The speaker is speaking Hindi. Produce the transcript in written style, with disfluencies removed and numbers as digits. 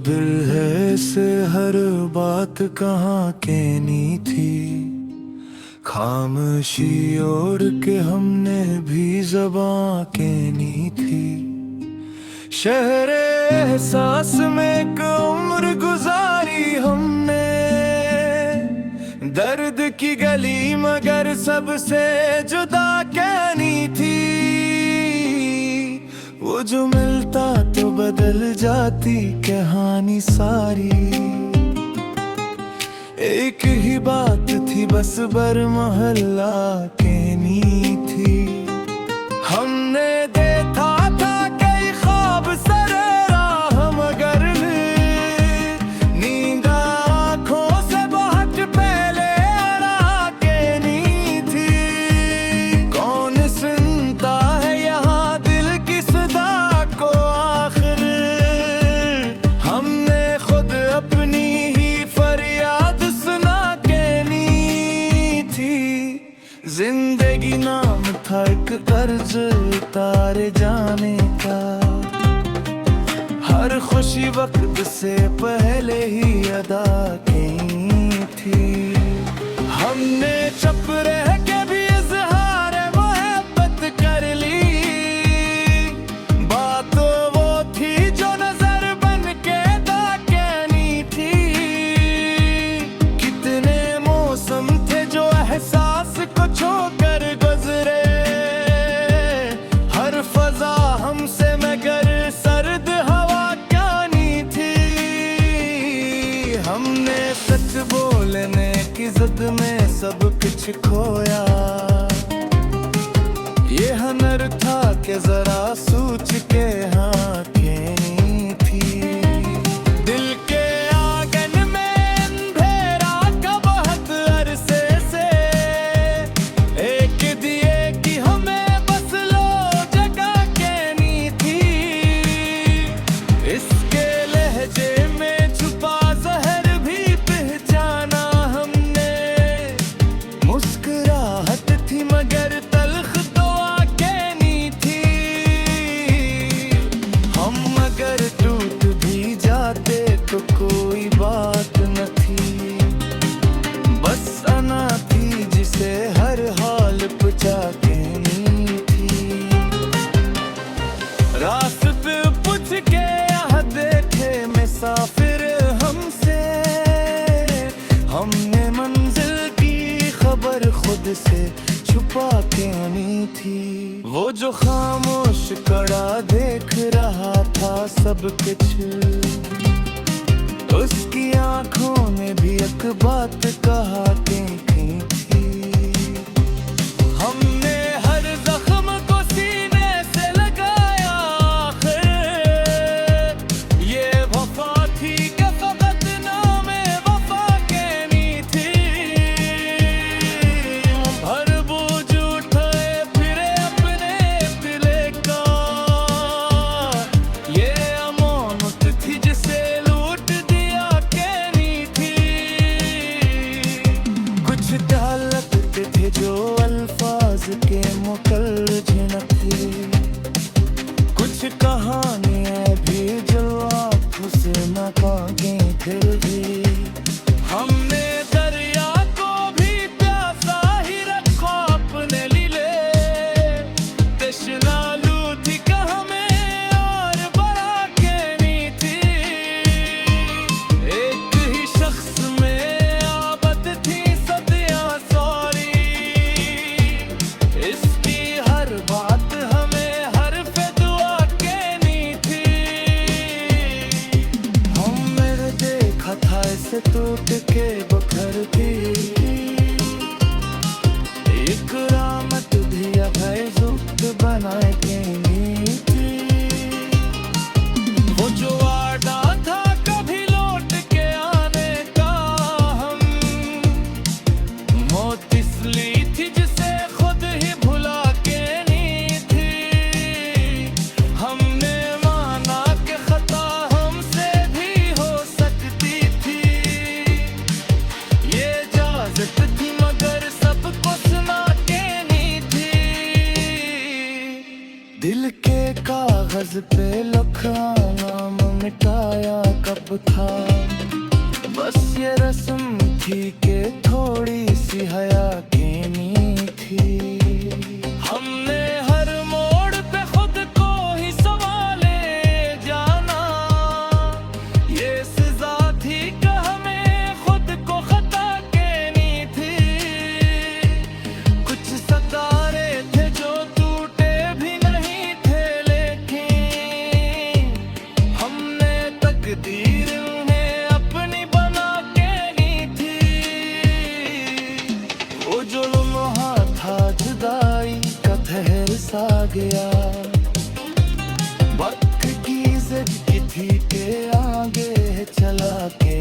दिल है से हर बात कहाँ कहनी थी, खामोशी ओढ़ के हमने भी ज़बां कहनी थी। शहरे एहसास में एक उम्र गुजारी हमने, दर्द की गली मगर सबसे जुदा कहनी थी। वो जो मिलता तो बदल जाती कहानी सारी, एक ही बात थी बस बरमहल्ला कहनी थी। हमने देखा था कई ख्वाब सरे राह मगर नींद आँखों से बहुत पहले अड़ा कहनी थी। कौन सुनता है यहाँ दिल की सदा को आखिर, हमने खुद अपनी ही फरियाद सुना कहनी थी। जिंदगी नाम था एक कर्ज उतारे जाने का, हर खुशी वक्त से पहले ही अदा की थी। हमने चुप रह के भी इज़हार मोहब्बत कर ली, बात वो थी जो नजर बन के दा कहनी थी। कितने मौसम थे जो एहसास को छोकर गुजरे, हर फजा हमसे मगर सर्द हवा कहनी थी। हमने सच बोलने की जिद में सब कुछ खोया, ये हुनर था कि जरा सोच के हाँ कहनी थी। दिल के आंगन में अंधेरा का बहुत अरसे से, एक दिए की हमें बस लो जगह कहनी थी। इसके लहजे में छुपा जहर भी पहचाना हमने, मुस्कुराहट थी मगर तल्ख दुआ कहनी थी। हम अगर टूट भी जाते तो कोई बात न थी, बस अना थी जिसे हर हाल पुछा कहनी थी। रास्ते पूछ के यहाँ देखे मुसाफिर हमसे, हमने मंजिल की खबर खुद से छुपा कहनी थी। वो जो खामोश कड़ा देख रहा था सब कुछ, उसकी आंखों ने भी एक बात कहा देखी थी। हमने हर जख्म को सीने से लगाया आखिर, ये वफा थी कि फकत नामे वफा कहनी थी। हर बोझ उठाए फिरे अपने दिले का, ये अमानत थी जिसे लूट दिया कहनी थी। कुछ ताल्लुक थे जो अल्फाज के मुकल्लज न थे, कुछ कहानियाँ भी जो आँखों से न कागे फिर भी। हमने दरिया को भी प्यासा ही रखा अपने लिए, तशनालू थी कि हमें और बड़ा कहनी थी। एक ही शख्स में आबद थी सदियां सारी, इसकी हर बात हमें हर्फ दुआ कहनी थी। हमने देखा था इसे टूट के बखरती, एक रामत भी अभय जुक्त बनाए कहनी थी। वो जो वादा था कभी लौट के आने का, हम मौत इसलिए थी जिसे खुद ही भुला कहनी थी। हमने माना कि खता हमसे भी हो सकती थी, ये इजाजत थी मगर सबको सुना कहनी थी। सब था, बस ये रस्म थी कि थोड़ी सी हया कीनी थी। हमने हर मोड़ पे खुद को ही संभाले जाना, ये सजा थी कि हमें खुद को खता कहनी थी। कुछ सितारे थे जो टूटे भी नहीं थे, लेकिन हमने तकदीर उन्हें अपनी बना कहनी थी। वो जो लम्हा था जुदाई का ठहर सा गया, वक्त की जिद की थी के आगे चला के